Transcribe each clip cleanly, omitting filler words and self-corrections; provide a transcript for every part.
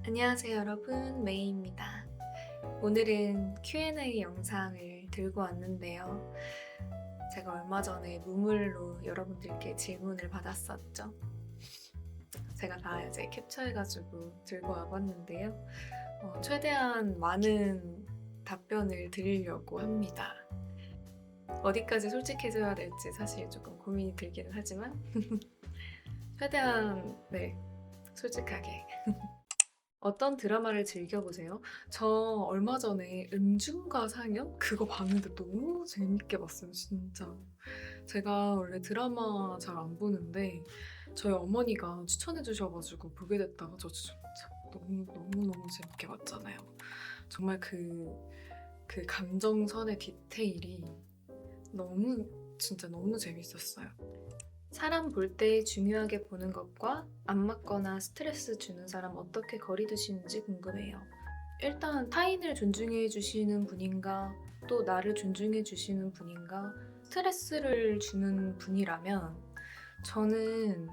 안녕하세요 여러분, 메이입니다. 오늘은 Q&A 영상을 들고 왔는데요. 제가 얼마 전에 무물로 여러분들께 질문을 받았었죠. 제가 다 이제 캡처해가지고 들고 와봤는데요. 최대한 많은 답변을 드리려고 합니다. 어디까지 솔직해져야 될지 사실 조금 고민이 들기는 하지만 최대한 솔직하게. 어떤 드라마를 즐겨보세요? 저 얼마 전에 음중과 상영? 그거 봤는데 너무 재밌게 봤어요, 진짜. 제가 원래 드라마 잘 안 보는데 저희 어머니가 추천해주셔가지고 보게 됐다가 저 진짜 너무너무 재밌게 봤잖아요. 정말 그 감정선의 디테일이 진짜 너무 재밌었어요. 사람 볼 때 중요하게 보는 것과 안 맞거나 스트레스 주는 사람 어떻게 거리 두시는지 궁금해요. 일단 타인을 존중해 주시는 분인가, 또 나를 존중해 주시는 분인가, 스트레스를 주는 분이라면 저는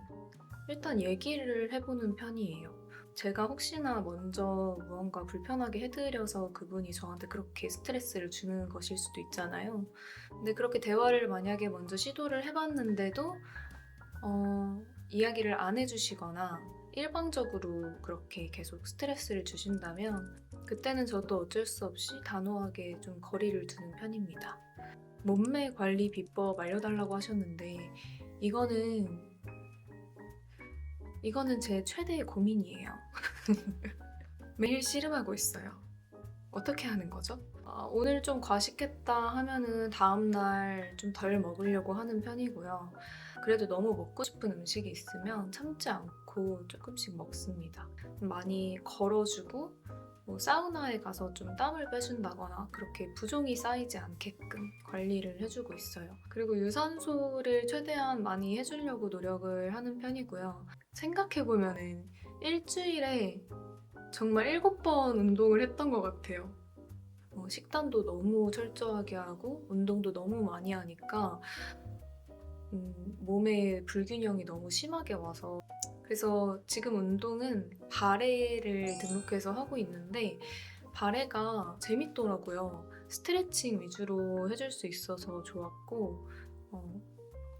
일단 얘기를 해보는 편이에요. 제가 혹시나 먼저 무언가 불편하게 해드려서 그분이 저한테 그렇게 스트레스를 주는 것일 수도 있잖아요. 근데 그렇게 대화를 만약에 먼저 시도를 해봤는데도 이야기를 안 해주시거나 일방적으로 그렇게 계속 스트레스를 주신다면 그때는 저도 어쩔 수 없이 단호하게 좀 거리를 두는 편입니다. 몸매 관리 비법 알려달라고 하셨는데 이거는 제 최대의 고민이에요. 매일 씨름하고 있어요. 어떻게 하는 거죠? 오늘 좀 과식했다 하면은 다음날 좀 덜 먹으려고 하는 편이고요. 그래도 너무 먹고 싶은 음식이 있으면 참지 않고 조금씩 먹습니다. 많이 걸어주고 뭐 사우나에 가서 좀 땀을 빼준다거나 그렇게 부종이 쌓이지 않게끔 관리를 해주고 있어요. 그리고 유산소를 최대한 많이 해주려고 노력을 하는 편이고요. 생각해보면은 일주일에 정말 7번 운동을 했던 것 같아요. 식단도 너무 철저하게 하고 운동도 너무 많이 하니까 몸에 불균형이 너무 심하게 와서 그래서 지금 운동은 바레를 등록해서 하고 있는데 바레가 재밌더라고요. 스트레칭 위주로 해줄 수 있어서 좋았고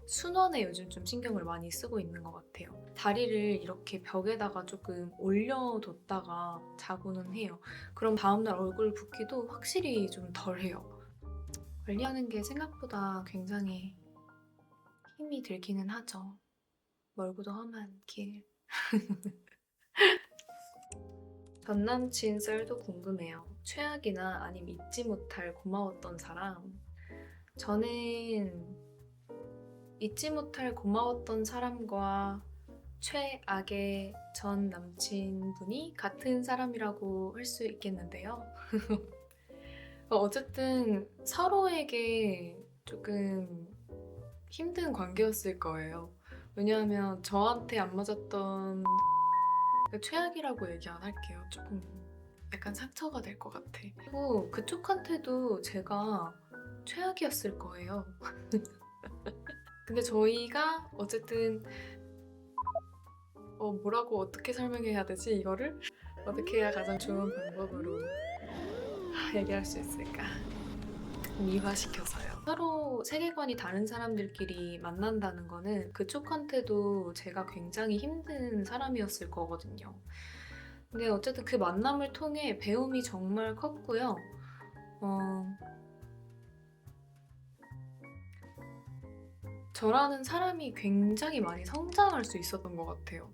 순환에 요즘 좀 신경을 많이 쓰고 있는 것 같아요. 다리를 이렇게 벽에다가 조금 올려뒀다가 자고는 해요. 그럼 다음날 얼굴 붓기도 확실히 좀 덜해요. 관리하는 게 생각보다 굉장히 힘이 들기는 하죠. 멀고도 험한 길. 전 남친 썰도 궁금해요. 최악이나 아님 잊지 못할 고마웠던 사람. 저는 잊지 못할 고마웠던 사람과 최악의 전 남친분이 같은 사람이라고 할 수 있겠는데요. 어쨌든 서로에게 조금 힘든 관계였을 거예요. 왜냐하면 저한테 안 맞았던 최악이라고 얘기 안 할게요. 조금 약간 상처가 될 것 같아. 그리고 그쪽한테도 제가 최악이었을 거예요. 근데 저희가 어쨌든 뭐라고 어떻게 설명해야 되지 이거를? 어떻게 해야 가장 좋은 방법으로 얘기할 수 있을까? 미화시켜서요. 서로 세계관이 다른 사람들끼리 만난다는 거는 그쪽한테도 제가 굉장히 힘든 사람이었을 거거든요. 근데 어쨌든 그 만남을 통해 배움이 정말 컸고요. 저라는 사람이 굉장히 많이 성장할 수 있었던 것 같아요.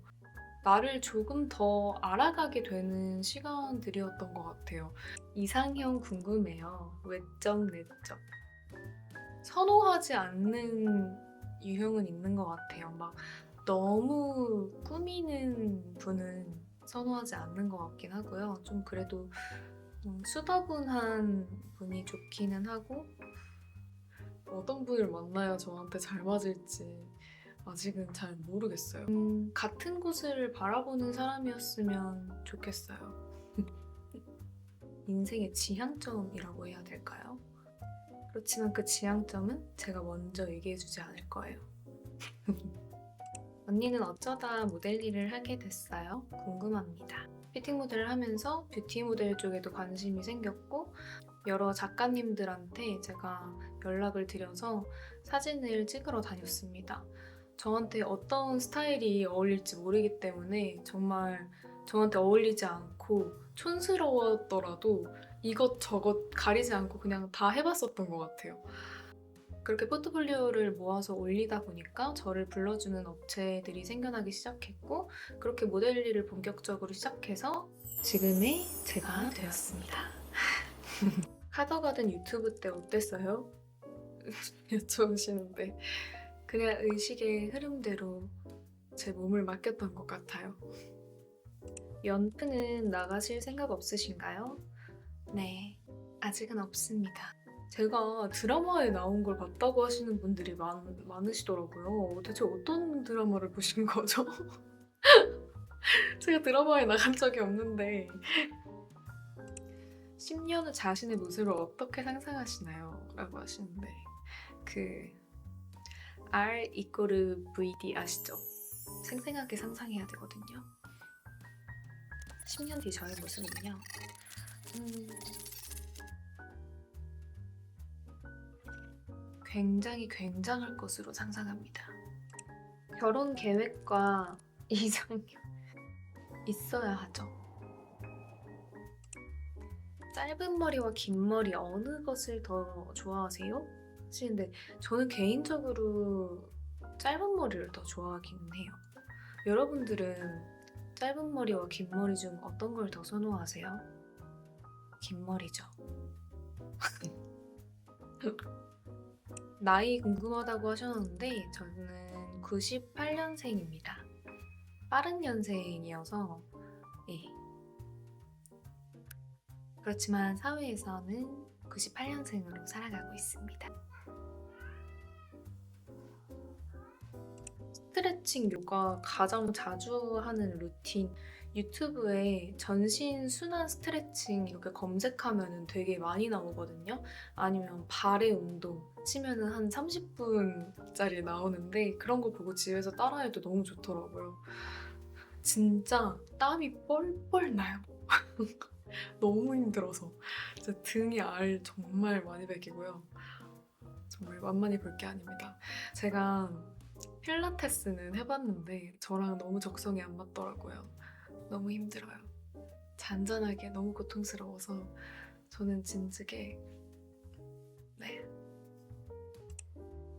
나를 조금 더 알아가게 되는 시간들이었던 것 같아요. 이상형 궁금해요. 외적, 내적. 선호하지 않는 유형은 있는 것 같아요. 막 너무 꾸미는 분은 선호하지 않는 것 같긴 하고요. 좀 그래도 수다분한 분이 좋기는 하고 어떤 분을 만나야 저한테 잘 맞을지 아직은 잘 모르겠어요. 같은 곳을 바라보는 사람이었으면 좋겠어요. 인생의 지향점이라고 해야 될까요? 그렇지만 그 지향점은 제가 먼저 얘기해주지 않을 거예요. 언니는 어쩌다 모델 일을 하게 됐어요? 궁금합니다. 피팅 모델을 하면서 뷰티 모델 쪽에도 관심이 생겼고 여러 작가님들한테 제가 연락을 드려서 사진을 찍으러 다녔습니다. 저한테 어떤 스타일이 어울릴지 모르기 때문에 정말 저한테 어울리지 않고 촌스러웠더라도 이것저것 가리지 않고 그냥 다 해봤었던 것 같아요. 그렇게 포트폴리오를 모아서 올리다 보니까 저를 불러주는 업체들이 생겨나기 시작했고 그렇게 모델 일을 본격적으로 시작해서 지금의 제가 되었습니다. 카더가든 유튜브 때 어땠어요? 여쭤보시는데 그냥 의식의 흐름대로 제 몸을 맡겼던 것 같아요. 연프는 나가실 생각 없으신가요? 네, 아직은 없습니다. 제가 드라마에 나온 걸 봤다고 하시는 분들이 많으시더라고요. 대체 어떤 드라마를 보신 거죠? 제가 드라마에 나간 적이 없는데 10년 후 자신의 모습을 어떻게 상상하시나요? 라고 하시는데 그 R 이꼬르 VD 아시죠? 생생하게 상상해야 되거든요. 10년 뒤 저의 모습은요. 굉장히 굉장할 것으로 상상합니다. 결혼 계획과 이상형 있어야 하죠. 짧은 머리와 긴 머리 어느 것을 더 좋아하세요? 하시는데 저는 개인적으로 짧은 머리를 더 좋아하긴 해요. 여러분들은 짧은 머리와 긴 머리 중 어떤 걸 더 선호하세요? 긴 머리죠. 나이 궁금하다고 하셨는데 저는 98년생입니다. 빠른 년생이어서 예. 그렇지만 사회에서는 98년생으로 살아가고 있습니다. 스트레칭 요가 가장 자주 하는 루틴 유튜브에 전신 순환 스트레칭 이렇게 검색하면 되게 많이 나오거든요. 아니면 발의 운동 치면은 한 30분짜리 나오는데 그런 거 보고 집에서 따라해도 너무 좋더라고요. 진짜 땀이 뻘뻘 나요. 너무 힘들어서 진짜 등이 알 정말 많이 베기고요. 정말 만만히 볼 게 아닙니다. 제가 필라테스는 해봤는데 저랑 너무 적성이 안 맞더라고요. 너무 힘들어요. 잔잔하게 너무 고통스러워서 저는 진즉에 네.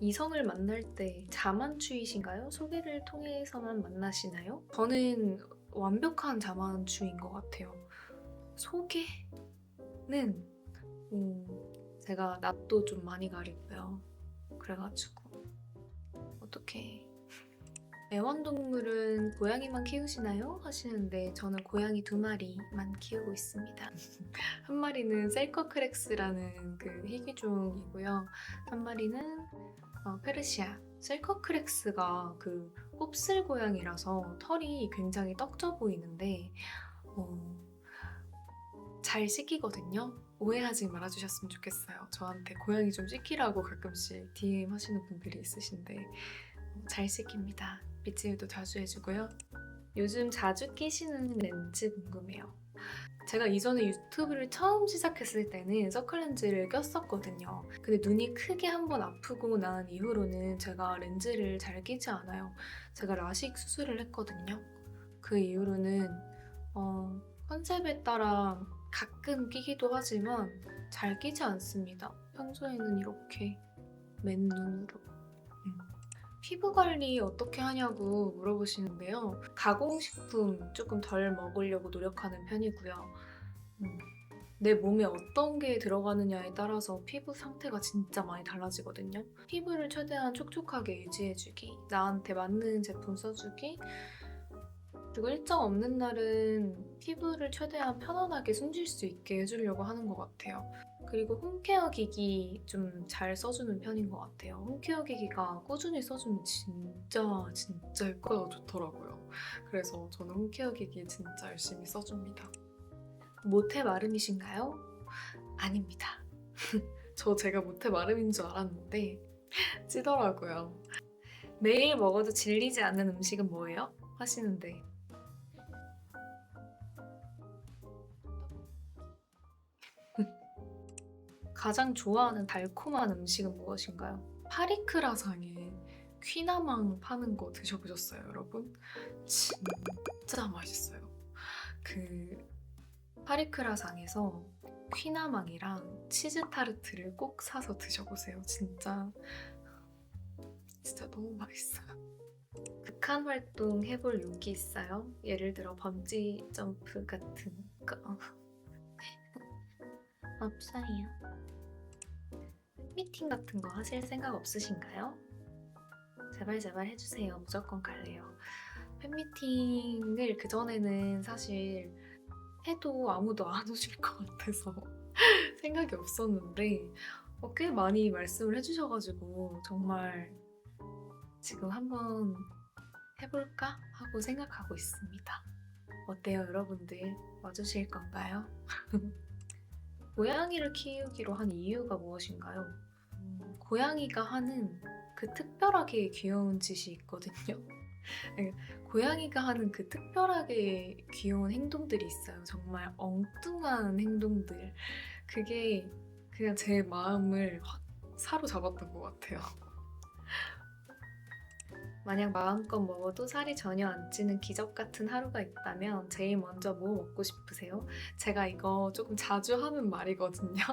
이성을 만날 때 자만추이신가요? 소개를 통해서만 만나시나요? 저는 완벽한 자만추인 것 같아요. 소개는 제가 낯도 좀 많이 가리고요. 그래가지고 어떻게 애완동물은 고양이만 키우시나요? 하시는데 저는 고양이 2마리만 키우고 있습니다. 한 마리는 셀커크렉스라는 그 희귀종이고요. 한 마리는 페르시아. 셀커크렉스가 그 곱슬 고양이라서 털이 굉장히 떡져 보이는데 잘 씻기거든요. 오해하지 말아주셨으면 좋겠어요. 저한테 고양이 좀 씻기라고 가끔씩 DM 하시는 분들이 있으신데 잘 씻깁니다. 빗질도 자주 해주고요. 요즘 자주 끼시는 렌즈 궁금해요. 제가 이전에 유튜브를 처음 시작했을 때는 서클렌즈를 꼈었거든요. 근데 눈이 크게 한번 아프고 난 이후로는 제가 렌즈를 잘 끼지 않아요. 제가 라식 수술을 했거든요. 그 이후로는 컨셉에 따라 가끔 끼기도 하지만 잘 끼지 않습니다. 평소에는 이렇게 맨눈으로. 피부 관리 어떻게 하냐고 물어보시는데요. 가공식품 조금 덜 먹으려고 노력하는 편이고요. 내 몸에 어떤 게 들어가느냐에 따라서 피부 상태가 진짜 많이 달라지거든요. 피부를 최대한 촉촉하게 유지해주기, 나한테 맞는 제품 써주기, 그리고 일정 없는 날은 피부를 최대한 편안하게 숨쉴 수 있게 해주려고 하는 것 같아요. 그리고 홈케어 기기 좀 잘 써주는 편인 것 같아요. 홈케어 기기가 꾸준히 써주면 진짜 효과가 좋더라고요. 그래서 저는 홈케어 기기 진짜 열심히 써줍니다. 모태 마름이신가요? 아닙니다. 제가 모태 마름인 줄 알았는데 찌더라고요. 매일 먹어도 질리지 않는 음식은 뭐예요? 하시는데 가장 좋아하는 달콤한 음식은 무엇인가요? 파리크라상에 퀴나망 파는 거 드셔보셨어요, 여러분? 진짜 맛있어요. 그 파리크라상에서 퀴나망이랑 치즈 타르트를 꼭 사서 드셔보세요. 진짜 너무 맛있어요. 극한 활동 해볼 용기 있어요? 예를 들어 번지 점프 같은 거. 없어요. 팬미팅 같은 거 하실 생각 없으신가요? 제발 해주세요. 무조건 갈래요. 팬미팅을 그전에는 사실 해도 아무도 안 오실 것 같아서 생각이 없었는데 꽤 많이 말씀을 해주셔가지고 정말 지금 한번 해볼까 하고 생각하고 있습니다. 어때요, 여러분들? 와주실 건가요? 고양이를 키우기로 한 이유가 무엇인가요? 고양이가 하는 그 특별하게 귀여운 짓이 있거든요. 네, 고양이가 하는 그 특별하게 귀여운 행동들이 있어요. 정말 엉뚱한 행동들. 그게 그냥 제 마음을 확 사로잡았던 것 같아요. 만약 마음껏 먹어도 살이 전혀 안 찌는 기적 같은 하루가 있다면 제일 먼저 뭐 먹고 싶으세요? 제가 이거 조금 자주 하는 말이거든요.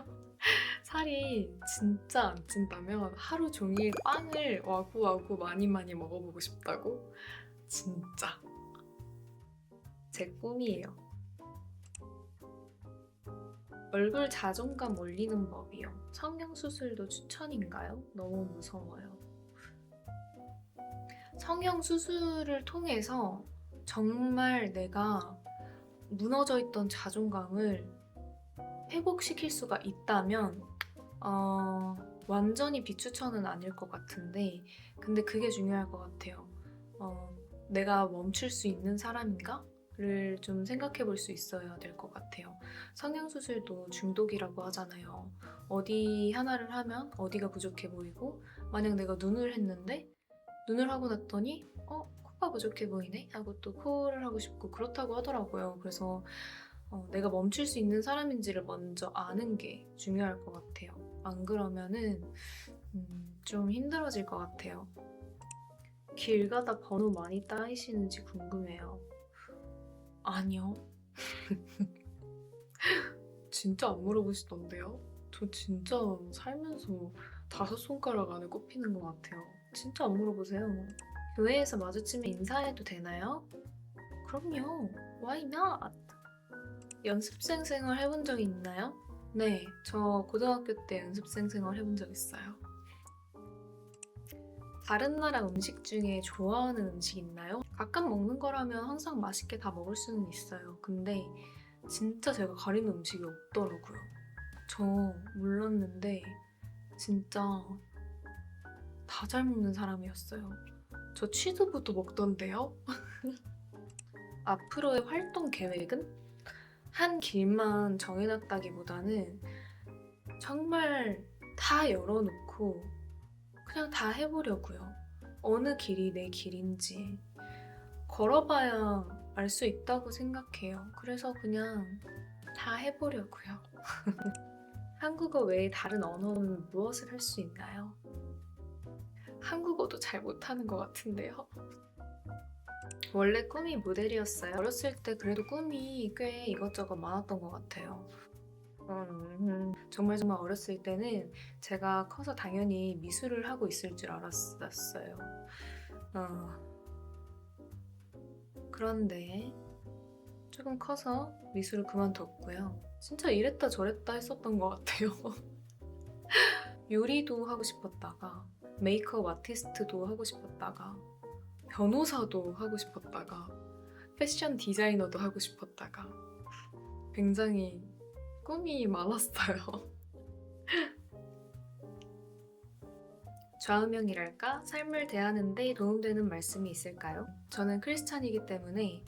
살이 진짜 안 찐다면 하루 종일 빵을 와구와구 많이 먹어보고 싶다고? 진짜 제 꿈이에요. 얼굴 자존감 올리는 법이요. 성형수술도 추천인가요? 너무 무서워요. 성형수술을 통해서 정말 내가 무너져 있던 자존감을 회복시킬 수가 있다면 완전히 비추천은 아닐 것 같은데 근데 그게 중요할 것 같아요. 내가 멈출 수 있는 사람인가? 를 좀 생각해 볼 수 있어야 될 것 같아요. 성형수술도 중독이라고 하잖아요. 어디 하나를 하면 어디가 부족해 보이고 만약 내가 눈을 했는데 눈을 하고 났더니 코가 부족해 보이네? 하고 또 코를 하고 싶고 그렇다고 하더라고요. 그래서 내가 멈출 수 있는 사람인지를 먼저 아는 게 중요할 것 같아요. 안 그러면은 좀 힘들어질 것 같아요. 길 가다 번호 많이 따이시는지 궁금해요. 아니요. 진짜 안 물어보시던데요? 저 진짜 살면서 5손가락 안에 꼽히는 것 같아요. 진짜 안 물어보세요. 교회에서 마주치면 인사해도 되나요? 그럼요. Why not? 연습생 생활 해본 적 있나요? 네, 저 고등학교 때 연습생 생활 해본 적 있어요. 다른 나라 음식 중에 좋아하는 음식 있나요? 가끔 먹는 거라면 항상 맛있게 다 먹을 수는 있어요. 근데 진짜 제가 가리는 음식이 없더라고요. 저 몰랐는데 진짜 다 잘 먹는 사람이었어요. 저 취두부도 먹던데요? 앞으로의 활동 계획은? 한 길만 정해놨다기보다는 정말 다 열어놓고 그냥 다 해보려고요. 어느 길이 내 길인지 걸어봐야 알 수 있다고 생각해요. 그래서 그냥 다 해보려고요. 한국어 외에 다른 언어는 무엇을 할 수 있나요? 한국어도 잘 못하는 것 같은데요. 원래 꿈이 모델이었어요. 어렸을 때 그래도 꿈이 꽤 이것저것 많았던 것 같아요. 정말 어렸을 때는 제가 커서 당연히 미술을 하고 있을 줄 알았어요. 그런데 조금 커서 미술을 그만뒀고요. 진짜 이랬다 저랬다 했었던 것 같아요. 요리도 하고 싶었다가 메이크업 아티스트도 하고 싶었다가 변호사도 하고 싶었다가 패션 디자이너도 하고 싶었다가 굉장히 꿈이 많았어요. 좌우명이랄까? 삶을 대하는데 도움되는 말씀이 있을까요? 저는 크리스찬이기 때문에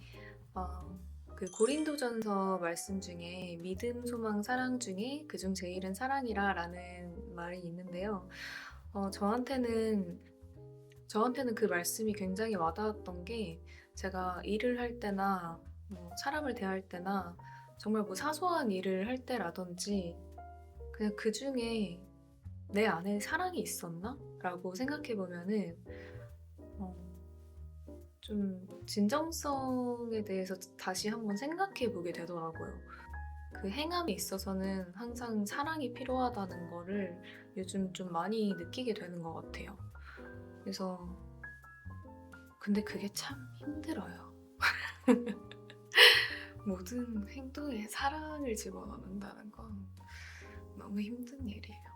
그 고린도전서 말씀 중에 믿음, 소망, 사랑 중에 그중 제일은 사랑이라 라는 말이 있는데요. 저한테는 저한테는 그 말씀이 굉장히 와닿았던 게 제가 일을 할 때나 뭐 사람을 대할 때나 정말 뭐 사소한 일을 할 때라든지 그냥 그중에 '내 안에 사랑이 있었나?' 라고 생각해 보면은 어 좀 진정성에 대해서 다시 한번 생각해 보게 되더라고요. 그 행함에 있어서는 항상 사랑이 필요하다는 거를 요즘 좀 많이 느끼게 되는 것 같아요. 그래서 근데 그게 참 힘들어요. 모든 행동에 사랑을 집어넣는다는 건 너무 힘든 일이에요.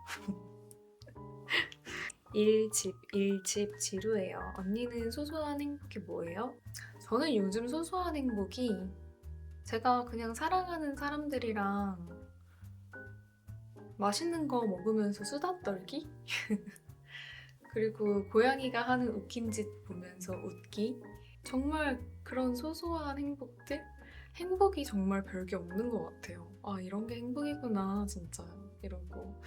일집 지루해요. 언니는 소소한 행복이 뭐예요? 저는 요즘 소소한 행복이 제가 그냥 사랑하는 사람들이랑 맛있는 거 먹으면서 수다 떨기? 그리고 고양이가 하는 웃긴 짓 보면서 웃기? 정말 그런 소소한 행복들? 행복이 정말 별게 없는 것 같아요. 아, 이런 게 행복이구나, 진짜. 이러고.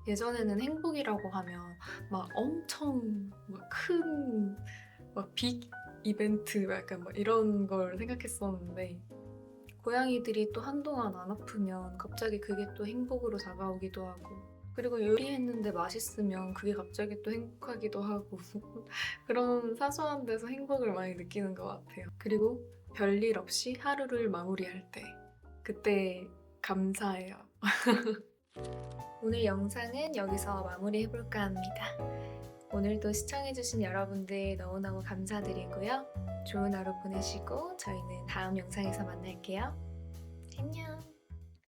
예전에는 행복이라고 하면 막 엄청 큰, 빅 이벤트, 약간 막 이런 걸 생각했었는데, 고양이들이 또 한동안 안 아프면 갑자기 그게 또 행복으로 다가오기도 하고, 그리고 요리했는데 맛있으면 그게 갑자기 또 행복하기도 하고, 그런 사소한 데서 행복을 많이 느끼는 것 같아요. 그리고 별일 없이 하루를 마무리할 때, 그때 감사해요. 오늘 영상은 여기서 마무리해볼까 합니다. 오늘도 시청해주신 여러분들 너무너무 감사드리고요. 좋은 하루 보내시고 저희는 다음 영상에서 만날게요. 안녕.